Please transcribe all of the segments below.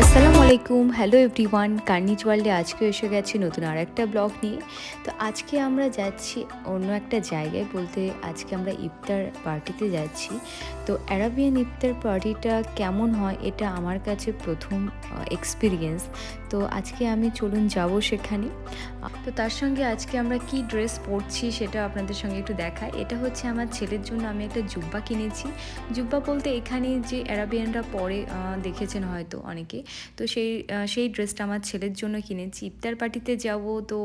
আসসালামু আলাইকুম, hello everyone. কার্নিজ ওয়ার্ল্ডে আজকে এসে গেছি নতুন আর একটা ব্লগ নিয়ে। তো আজকে আমরা যাচ্ছি অন্য একটা জায়গায়, বলতে আজকে আমরা ইফতার পার্টিতে যাচ্ছি। তো অ্যারাবিয়ান ইফতার পার্টিটা কেমন হয় এটা আমার কাছে প্রথম এক্সপিরিয়েন্স। তো আজকে আমি চলুন যাব সেখানে। তো তার সঙ্গে আজকে আমরা কি ড্রেস পরছি সেটা আপনাদের সঙ্গে একটু দেখাই। এটা হচ্ছে আমার ছেলের জন্য আমি একটা জুব্বা কিনেছি। জুব্বা বলতে এখানে যে অ্যারাবিয়ানরা পরে দেখেছেন হয়তো অনেকে। তো সেই ড্রেসটা আমার ছেলের জন্য কিনেছি। ইফতার পার্টিতে যাব, তো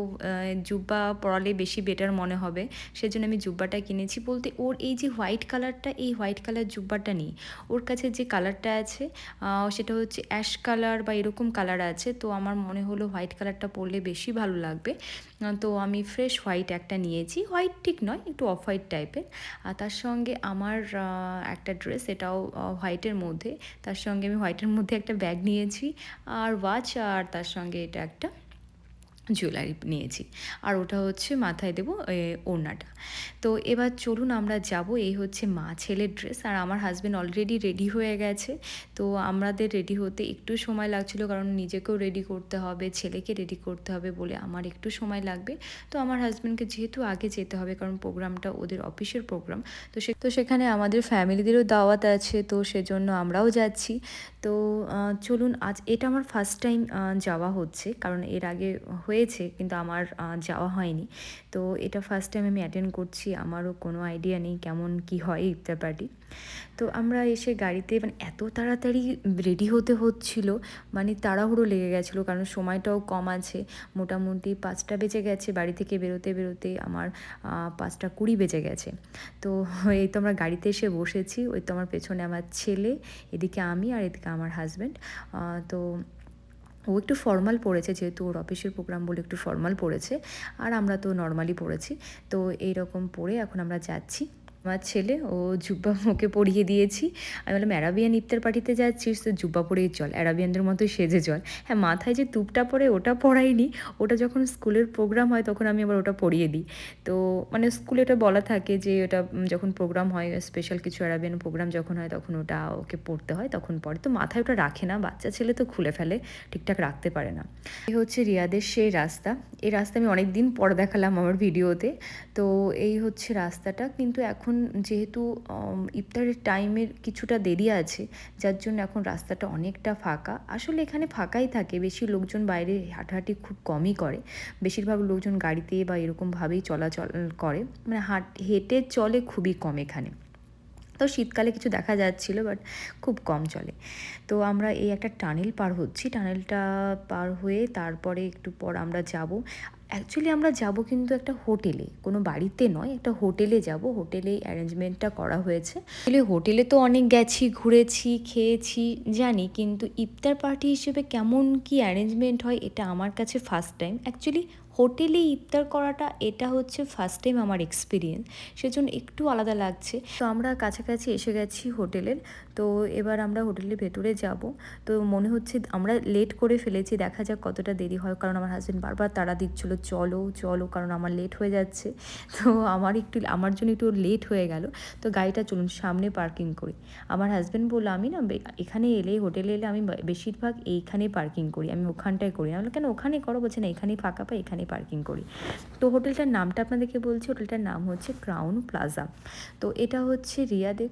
জুব্বা পরালে বেশি বেটার মনে হবে, সেজন্য আমি জুব্বাটা কিনেছি। বলতে ওর এই যে হোয়াইট কালারটা, এই হোয়াইট কালার জুব্বাটা নেই ওর কাছে। যে কালারটা আছে সেটা হচ্ছে অ্যাশ কালার বা এরকম কালার আছে। তো আমার মনে হলো হোয়াইট কালারটা পরলে বেশি ভালো লাগবে। তো আমি ফ্রেশ হোয়াইট একটা নিয়েছি, হোয়াইট ঠিক নয়, একটু অফ হোয়াইট টাইপের। আর তার সঙ্গে আমার একটা ড্রেস, এটাও হোয়াইটের মধ্যে। তার সঙ্গে আমি হোয়াইটের মধ্যে একটা ব্যাগ নিয়েছি আর ওয়াচ, আর তার সঙ্গে এটা একটা জুয়েলারি নিয়েছি। আর ওটা হচ্ছে মাথায় দেবো ওড়নাটা। তো এবার চলুন আমরা যাব। এই হচ্ছে মা ছেলের ড্রেস, আর আমার হাজব্যান্ড অলরেডি রেডি হয়ে গেছে। তো আমাদের রেডি হতে একটু সময় লাগছিল, কারণ নিজেকেও রেডি করতে হবে, ছেলেকে রেডি করতে হবে বলে আমার একটু সময় লাগবে। তো আমার হাজব্যান্ডকে যেহেতু আগে যেতে হবে, কারণ প্রোগ্রামটা ওদের অফিসের প্রোগ্রাম, তো সেখানে আমাদের ফ্যামিলিদেরও দাওয়াত আছে, তো সেজন্য আমরাও যাচ্ছি। তো চলুন, আজ এটা আমার ফার্স্ট টাইম যাওয়া হচ্ছে, কারণ এর আগে হয়েছে কিন্তু আমার যাওয়া হয়নি। তো এটা ফার্স্ট টাইম আমি অ্যাটেন্ড করছি, আমারও কোনো আইডিয়া নেই কেমন কি হয় ইফতার পার্টি। তো আমরা এসে গাড়িতে মানে এত তাড়াতাড়ি রেডি হতে হচ্ছিল, মানে তাড়াহুড়ো লেগে গেছিলো, কারণ সময়টাও কম আছে। মোটামুটি 5টা বেজে গেছে বাড়ি থেকে বেরোতে বেরোতে, আমার 5টা 20 বেজে গেছে। তো এই তো আমরা গাড়িতে এসে বসেছি, ওই তো আমার পেছনে আমার ছেলে, এদিকে আমি, আর এদিকে আমার হাজব্যান্ড। তো ও একটু ফর্মাল পড়েছে, যেহেতু ওর অফিসের প্রোগ্রাম বলে একটু ফর্মাল পড়েছে, আর আমরা তো নর্মালি পড়েছি। তো এইরকম পরে এখন আমরা যাচ্ছি। আমার ছেলে ও জুব্বা ওকে পরিয়ে দিয়েছি। আমি বললাম অ্যারাবিয়ান ইফতার পার্টিতে যাচ্ছিস তো জুব্বা পরেই চল, অ্যারাবিয়ানদের মতোই সেজে চল। হ্যাঁ, মাথায় যে টুপটা পরে ওটা পরাইনি, ওটা যখন স্কুলের প্রোগ্রাম হয় তখন আমি আবার ওটা পরিয়ে দিই। তো মানে স্কুলে ওটা বলা থাকে যে ওটা যখন প্রোগ্রাম হয়, স্পেশাল কিছু অ্যারাবিয়ান প্রোগ্রাম যখন হয় তখন ওটা ওকে পরতে হয়, তখন পরে। তো মাথায় ওটা রাখে না, বাচ্চা ছেলে তো খুলে ফেলে, ঠিকঠাক রাখতে পারে না। এই হচ্ছে রিয়াদের সেই রাস্তা। এই রাস্তা আমি অনেক দিন পর দেখালাম আমার ভিডিওতে। তো এই হচ্ছে রাস্তাটা, কিন্তু এখন যেহেতু ইফতারের টাইমের কিছুটা দেরি আছে, যার জন্য এখন রাস্তাটা অনেকটা ফাঁকা। আসলে এখানে ফাঁকাই থাকে, বেশি লোকজন বাইরে হাঁটাহাঁটি খুব কমই করে। বেশিরভাগ লোকজন গাড়িতে বা এরকমভাবেই চলাচল করে, মানে হেঁটে চলে খুবই কম এখানে। তো শীতকালে কিছু দেখা যাচ্ছিল, বাট খুব কম চলে। তো আমরা এই একটা টানেল পার হচ্ছি, টানেলটা পার হয়ে তারপরে একটু পর আমরা যাব। অ্যাকচুয়ালি আমরা যাব কিন্তু একটা হোটেলে, কোনো বাড়িতে নয়, একটা হোটেলে যাব। হোটেলেই অ্যারেঞ্জমেন্টটা করা হয়েছে। হোটেলে তো অনেক গেছি, ঘুরেছি, খেয়েছি, জানি, কিন্তু ইফতার পার্টি হিসেবে কেমন কি অ্যারেঞ্জমেন্ট হয় এটা আমার কাছে ফার্স্ট টাইম। অ্যাকচুয়ালি হোটেলে ইফতার করাটা এটা হচ্ছে ফার্স্ট টাইম আমার এক্সপিরিয়েন্স, সেজন্য একটু আলাদা লাগছে। তো আমরা কাছাকাছি এসে গেছি হোটেলের। তো এবার আমরা হোটেলের ভেতরে যাব। তো মনে হচ্ছে আমরা লেট করে ফেলেছি, দেখা যাক কতটা দেরি হয়, কারণ আমার হাজব্যান্ড বারবার তাড়া দিচ্ছিলো চলো চলো, কারণ আমার লেট হয়ে যাচ্ছে। তো আমার জন্য একটু লেট হয়ে গেল। তো গাড়িটা চলুন সামনে পার্কিং করি। আমার হাজব্যান্ড বললো আমি না এখানে এলে, হোটেলে এলে আমি বেশিরভাগ এইখানেই পার্কিং করি, আমি ওখানটায় করি না। আমি কেন ওখানে করো, বলছে না এখানেই ফাঁকা পাই, এখানেই পার্কিং করি। তো হোটেলটার নামটা আপনাদেরকে বলছি, হোটেলটার নাম হচ্ছে ক্রাউন প্লাজা। তো এটা হচ্ছে রিয়াদে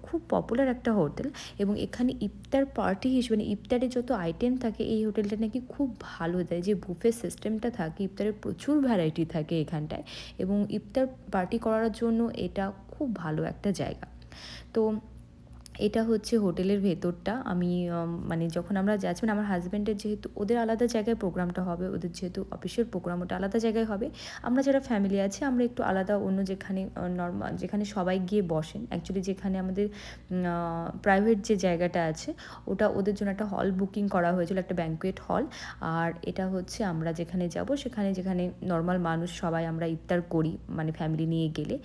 খুব পপুলার একটা হোটেল, এবং এখানে ইফতার পার্টি হিসেবে মানে ইফতারে যত আইটেম থাকে এই হোটেলটা নাকি খুব ভালো দেয়। যে বুফে সিস্টেমটা থাকে, ইফতারের প্রচুর ভ্যারাইটি থাকে এখানটায়, এবং ইফতার পার্টি করার জন্য এটা খুব ভালো একটা জায়গা। তো এটা হচ্ছে হোটেলের ভেতরটা। আমি মানে যখন আমরা যাচ্ছি, মানে আমার হাজব্যান্ডের যেহেতু ওদের আলাদা জায়গায় প্রোগ্রামটা হবে, ওদের যেহেতু অফিসের প্রোগ্রাম ওটা আলাদা জায়গায় হবে, আমরা যারা ফ্যামিলি আছি আমরা একটু আলাদা অন্য যেখানে নর্মাল, যেখানে সবাই গিয়ে বসেন, অ্যাকচুয়ালি যেখানে আমাদের প্রাইভেট যে জায়গাটা আছে ওটা ওদের জন্য একটা হল বুকিং করা হয়েছিল, একটা ব্যাঙ্কুয়েট হল। আর এটা হচ্ছে আমরা যেখানে যাব, যেখানে নর্মাল মানুষ সবাই আমরা ইফতার করি, মানে ফ্যামিলি নিয়ে গেলে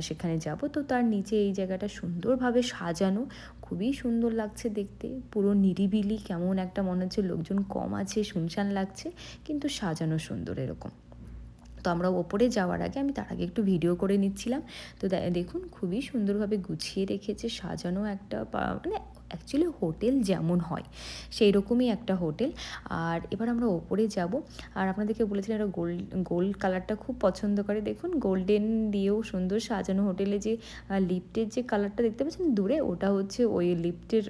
সেখানে যাব। তো তার নিচে এই জায়গাটা সুন্দরভাবে সাজানো, খুবই সুন্দর লাগছে দেখতে, পুরো নিরিবিলি, কেমন একটা মনে হচ্ছে লোকজন কম আছে, শুনশান লাগছে, কিন্তু সাজানো সুন্দর এরকম। তো আমরা ওপরে যাওয়ার আগে আমি তার আগে একটু ভিডিও করে নিচ্ছিলাম। তো দেখুন খুবই সুন্দরভাবে গুছিয়ে রেখেছে, সাজানো একটা মানে অ্যাকচুয়ালি হোটেল যেমন হয় সেই রকমই একটা হোটেল। আর এবার আমরা ওপরে যাব। আর আপনাদেরকে বলেছিলাম এরা গোল্ড কালারটা খুব পছন্দ করে। দেখুন গোল্ডেন দিয়েও সুন্দর সাজানো হোটেলে যে লিফটের যে কালারটা দেখতে পাচ্ছেন দূরে, ওটা হচ্ছে ওই লিফটের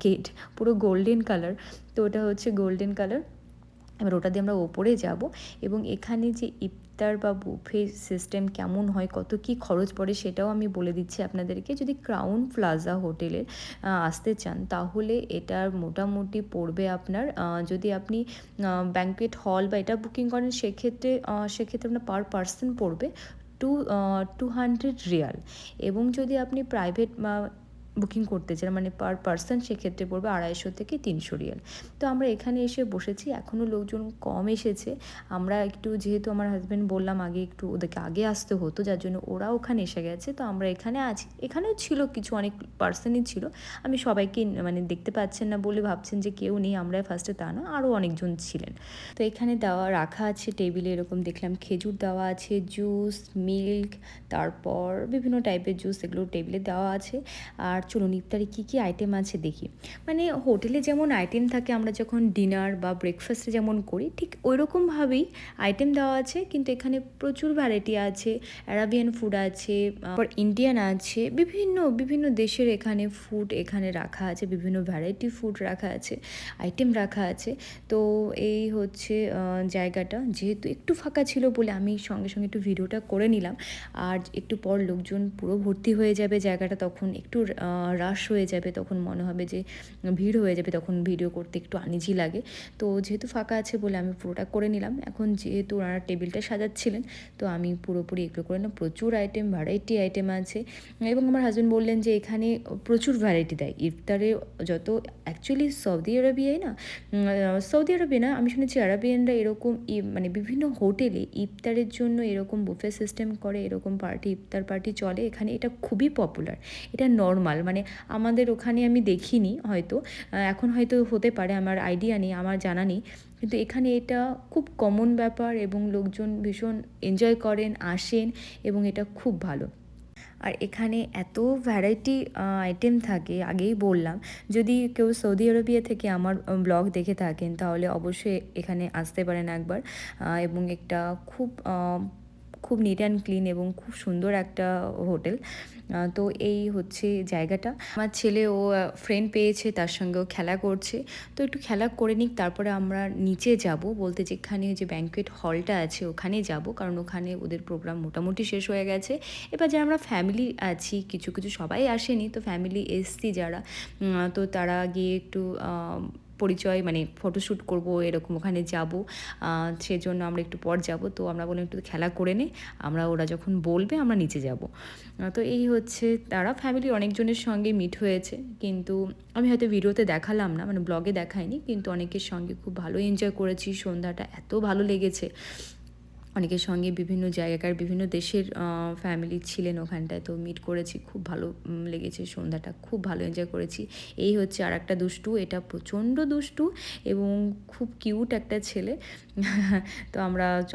গেট, পুরো গোল্ডেন কালার। তো ওটা হচ্ছে গোল্ডেন কালার। এবার ওটা দিয়ে আমরা ওপরে যাব এবং এখানে যে ইফতার বা বুফে সিস্টেম কেমন হয়, কত কি খরচ পড়ে সেটাও আমি বলে দিচ্ছি আপনাদেরকে। যদি ক্রাউন প্লাজা হোটেলে আসতে চান তাহলে এটার মোটামুটি পড়বে আপনার, যদি আপনি ব্যাঙ্কুয়েট হল বা এটা বুকিং করেন সেক্ষেত্রে আপনার পার পার্সন পড়বে 200 রিয়াল। এবং যদি আপনি প্রাইভেট বুকিং করতে চান মানে পার পার্সন সেক্ষেত্রে পড়বে 250 থেকে 300 রিয়াল। তো আমরা এখানে এসে বসেছি, এখনও লোকজন কম এসেছে। আমরা একটু, যেহেতু আমার হাজব্যান্ড বললাম আগে একটু ওদেরকে আগে আসতে হতো, যার জন্য ওরা ওখানে এসে গেছে। তো আমরা এখানে আছি, এখানেও ছিল কিছু অনেক পার্সনই ছিল। আমি সবাইকে মানে দেখতে পাচ্ছেন না বলে ভাবছেন যে কেউ নেই, আমরা ফার্স্টে তা না, আরও অনেকজন ছিলেন। তো এখানে রাখা আছে টেবিলে, এরকম দেখলাম খেজুর দেওয়া আছে, জুস, মিল্ক, তারপর বিভিন্ন টাইপের জুস এগুলো টেবিলে দেওয়া আছে। আর চলুন ইফতারে কী কী আইটেম আছে দেখি। মানে হোটেলে যেমন আইটেম থাকে আমরা যখন ডিনার বা ব্রেকফাস্টে যেমন করি ঠিক ওই রকমভাবেই আইটেম দেওয়া আছে, কিন্তু এখানে প্রচুর ভ্যারাইটি আছে। অ্যারাবিয়ান ফুড আছে, ইন্ডিয়ান আছে, বিভিন্ন দেশের এখানে ফুড এখানে রাখা আছে, বিভিন্ন ভ্যারাইটি ফুড রাখা আছে, আইটেম রাখা আছে। তো এই হচ্ছে জায়গাটা, যেহেতু একটু ফাঁকা ছিল বলে আমি সঙ্গে সঙ্গে একটু ভিডিওটা করে নিলাম। আর একটু পর লোকজন পুরো ভর্তি হয়ে যাবে জায়গাটা, তখন একটু রাশ হয়ে যাবে, তখন মনে হবে যে ভিড় হয়ে যাবে, তখন ভিডিও করতে একটু আনইজি লাগে। তো যেহেতু ফাঁকা আছে বলে আমি পুরোটা করে নিলাম। এখন যেহেতু ওনারা টেবিলটা সাজাচ্ছিলেন তো আমি পুরোপুরি এগুলো করে নিলাম। প্রচুর আইটেম, ভ্যারাইটি আইটেম আছে। এবং আমার হাজব্যান্ড বললেন যে এখানে প্রচুর ভ্যারাইটি দেয় ইফতারে। যত অ্যাকচুয়ালি সৌদি আরবিয়ায় না, সৌদি আরবে না, আমি শুনেছি আরবিয়ানরা এরকম মানে বিভিন্ন হোটেলে ইফতারের জন্য এরকম বুফে সিস্টেম করে, এরকম ইফতার পার্টি চলে এখানে। এটা খুবই পপুলার, এটা নর্মাল, মানে আমাদের ওখানে আমি দেখিনি, হয়তো এখন হয়তো হতে পারে, আমার আইডিয়া নেই, আমার জানা নেই, কিন্তু এখানে এটা খুব কমন ব্যাপার এবং লোকজন ভীষণ এনজয় করেন, আসেন এবং এটা খুব ভালো। আর এখানে এত ভ্যারাইটি আইটেম থাকে, আগেই বললাম। যদি কেউ সৌদি আরবিয়া থেকে আমার ব্লগ দেখে থাকেন তাহলে অবশ্যই এখানে আসতে পারেন একবার। এবং একটা খুব নিট অ্যান্ড ক্লিন এবং খুব সুন্দর একটা হোটেল। তো এই হচ্ছে জায়গাটা। আমার ছেলে ও ফ্রেন্ড পেয়েছে, তার সঙ্গেও খেলা করছে। তো একটু খেলা করে নিক, তারপরে আমরা নিচে যাব, বলতে যেখানে যে ব্যাঙ্কুয়েট হলটা আছে ওখানে যাব, কারণ ওখানে ওদের প্রোগ্রাম মোটামুটি শেষ হয়ে গেছে। এবার যারা আমরা ফ্যামিলি আছি, কিছু সবাই আসেনি, তো ফ্যামিলি এসছি যারা, তো তারা গিয়ে একটু পরিচয় মানে ফটোশ্যুট করব, এরকম ওখানে যাব, সেজন্য আমরা একটু পর যাব। তো আমরা বললাম একটু খেলা করে নে, ওরা যখন বলবে আমরা নিচে যাব। তো এই হচ্ছে, তারা ফ্যামিলির অনেকজনের সঙ্গে মিট হয়েছে, কিন্তু আমি হয়তো ভিডিওতে দেখালাম না, মানে ব্লগে দেখাইনি, কিন্তু অনেকের সঙ্গে খুব ভালো এনজয় করেছি। সন্ধ্যাটা এত ভালো লেগেছে, অনেকের সঙ্গে বিভিন্ন জায়গাকার বিভিন্ন দেশের ফ্যামিলি ছিলেন ওখানটায়, তো মিট করেছি, খুব ভালো লেগেছে। সন্ধ্যাটা খুব ভালো এনজয় করেছি। এই হচ্ছে আর একটা দুষ্টু, এটা প্রচণ্ড দুষ্টু এবং খুব কিউট একটা ছেলে। তো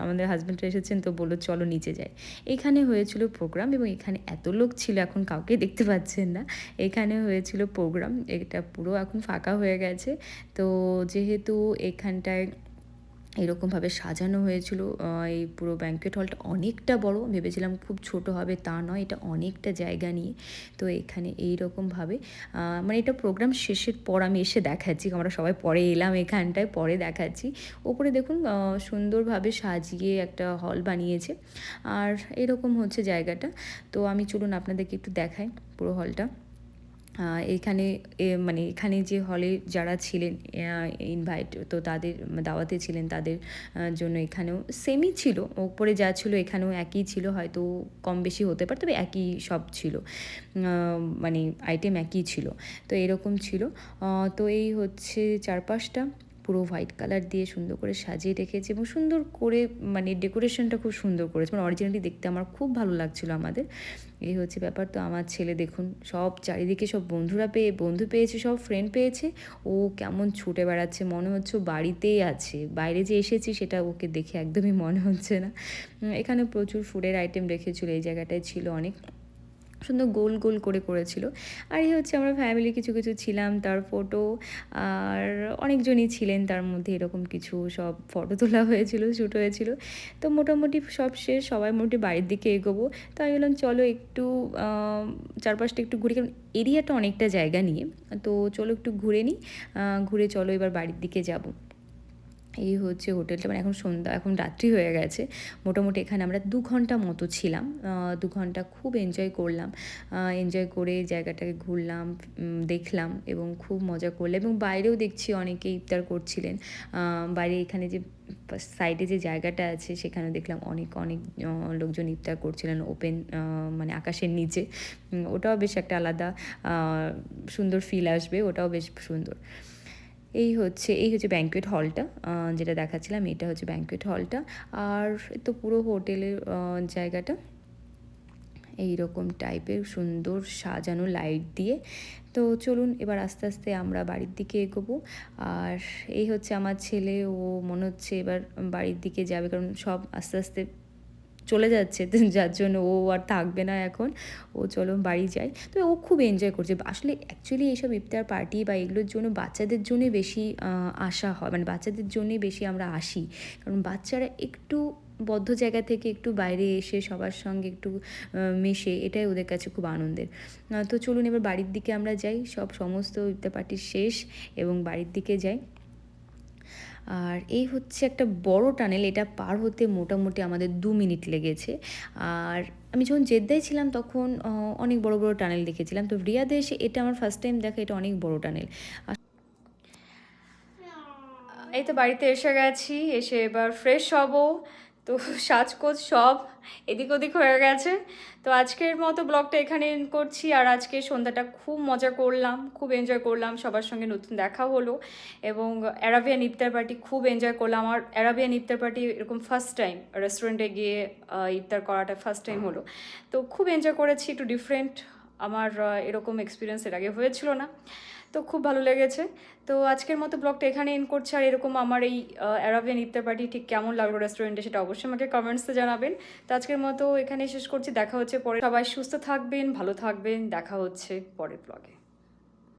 আমাদের হাজব্যান্ডরা এসেছেন, তো বললো চলো নিচে যাই। এখানে হয়েছিল প্রোগ্রাম এবং এখানে এত লোক ছিল, এখন কাউকে দেখতে পাচ্ছেন না। এখানে হয়েছিল প্রোগ্রাম, এটা পুরো এখন ফাঁকা হয়ে গেছে। তো যেহেতু এখানটায় এরকমভাবে সাজানো হয়েছিল, এই পুরো ব্যাঙ্কুয়েট হলটা অনেকটা বড়, ভেবেছিলাম খুব ছোট হবে, তা নয়, এটা অনেকটা জায়গা নিয়ে। তো এখানে এইরকমভাবে মানে এটা প্রোগ্রাম শেষের পর আমি এসে দেখাচ্ছি, আমরা সবাই পরে এলাম এখানটায়, পরে দেখাচ্ছি। ওপরে দেখুন সুন্দরভাবে সাজিয়ে একটা হল বানিয়েছে, আর এরকম হচ্ছে জায়গাটা। তো আমি চলুন আপনাদেরকে একটু দেখাই পুরো হলটা। এখানে মানে এখানে যে হলে যারা ছিলেন ইনভাইট, তো তাদের দাওয়াতে ছিলেন, তাদের জন্য এখানেও সেমই ছিল, ওপরে যা ছিল এখানেও একই ছিল, হয়তো কম বেশি হতে পারে, তবে একই সব ছিল, মানে আইটেম একই ছিল। তো এরকম ছিল। তো এই হচ্ছে চারপাশটা পুরো হোয়াইট কালার দিয়ে সুন্দর করে সাজিয়ে রেখেছে এবং সুন্দর করে মানে ডেকোরেশনটা খুব সুন্দর করেছে, মানে অরিজিনালি দেখতে আমার খুব ভালো লাগছিলো আমাদের। এই হচ্ছে ব্যাপার। তো আমার ছেলে দেখুন সব চারিদিকে সব বন্ধু পেয়েছে, সব ফ্রেন্ড পেয়েছে, ও কেমন ছুটে বেড়াচ্ছে, মনে হচ্ছে বাড়িতেই আছে, বাইরে যে এসেছি সেটা ওকে দেখে একদমই মনে হচ্ছে না। এখানে প্রচুর ফুডের আইটেম রেখেছিল, এই জায়গাটায় ছিল অনেক সুন্দর গোল গোল করে করেছিল। আর এই হচ্ছে আমরা ফ্যামিলি কিছু কিছু ছিলাম, তার ফটো, আর অনেকজনই ছিলেন তার মধ্যে, এরকম কিছু সব ফটো তোলা হয়েছিল, শ্যুট হয়েছিল। তো মোটামুটি সব শেষ, সবাই মোটামুটি বাড়ির দিকে এগোবো। তো আমি বললাম চলো একটু চারপাশটা একটু ঘুরি, কারণ এরিয়াটা অনেকটা জায়গা নিয়ে, তো চলো একটু ঘুরে নিই, ঘুরে চলো এবার বাড়ির দিকে যাবো। এই হচ্ছে হোটেলটা, মানে এখন সন্ধ্যা, এখন রাত্রি হয়ে গেছে। মোটামুটি এখানে আমরা 2 ঘন্টা মতো ছিলাম। 2 ঘন্টা খুব এনজয় করলাম, এনজয় করে জায়গাটাকে ঘুরলাম, দেখলাম এবং খুব মজা করলাম। এবং বাইরেও দেখছি অনেকে ইফতার করছিলেন। বাইরে এখানে যে সাইডে যে জায়গাটা আছে সেখানে দেখলাম অনেক অনেক লোকজন ইফতার করছিলেন ওপেন, মানে আকাশের নিচে। ওটাও বেশ একটা আলাদা সুন্দর ফিল আসবে, ওটাও বেশ সুন্দর। এই হচ্ছে ব্যাঙ্কুয়েট হলটা, যেটা দেখাচ্ছিলাম, এটা হচ্ছে ব্যাঙ্কুয়েট হলটা। আর তো পুরো হোটেলের জায়গাটা এই রকম টাইপের সুন্দর সাজানো লাইট দিয়ে। তো চলুন এবার আস্তে আস্তে আমরা বাড়ির দিকে এগোবো। আর এই হচ্ছে আমার ছেলে, ও মনে হচ্ছে এবার বাড়ির দিকে যাবে, কারণ সব আস্তে আস্তে চলে যাচ্ছে, তো যার জন্য ও আর থাকবে না এখন, ও চলো বাড়ি যাই। তো ও খুব এনজয় করছে। আসলে অ্যাকচুয়ালি এইসব ইফতার পার্টি বা এগুলোর জন্য বাচ্চাদের জন্যই বেশি আসা হয়, মানে বাচ্চাদের জন্যই বেশি আমরা আসি, কারণ বাচ্চারা একটু বদ্ধ জায়গা থেকে একটু বাইরে এসে সবার সঙ্গে একটু মেশে, এটাই ওদের কাছে খুব আনন্দের। তো চলুন এবার বাড়ির দিকে আমরা যাই, সমস্ত ইফতার পার্টি শেষ এবং বাড়ির দিকে যাই। আর এই হচ্ছে একটা বড় টানেল, এটা পার হতে মোটামুটি আমাদের 2 মিনিট লেগেছে। আর আমি যখন জেদ্দায় ছিলাম তখন অনেক বড় বড় টানেল দেখেছিলাম, তো রিয়াদে এসে এটা আমার ফার্স্ট টাইম দেখা, এটা অনেক বড় টানেল। এই তো বাড়িতে এসে গেছি, এসে এবার ফ্রেশ হব। তো সাজগোজ সব এদিক ওদিক হয়ে গেছে। তো আজকের মতো ব্লগটা এখানে এন্ড করছি। আর আজকে সন্ধ্যাটা খুব মজা করলাম, খুব এনজয় করলাম, সবার সঙ্গে নতুন দেখা হলো। এবং অ্যারাবিয়ান ইফতার পার্টি খুব এনজয় করলাম। আমার অ্যারাবিয়ান ইফতার পার্টি এরকম ফার্স্ট টাইম রেস্টুরেন্টে গিয়ে ইফতার করাটা ফার্স্ট টাইম হলো। তো খুব এনজয় করেছি, একটু ডিফারেন্ট, আমার এরকম এক্সপিরিয়েন্স এর আগে হয়েছিল না। তো খুব ভালো লেগেছে। তো আজকের মতো ব্লগটা এখানে এন্ড করছে। আর এরকম আমার এই অ্যারাবিয়ান ইফতার পার্টি ঠিক কেমন লাগলো রেস্টুরেন্টে, সেটা অবশ্যই আমাকে কমেন্টসে জানাবেন। তো আজকের মতো এখানেই শেষ করছি, দেখা হচ্ছে পরে। সবাই সুস্থ থাকবেন, ভালো থাকবেন, দেখা হচ্ছে পরের ব্লগে।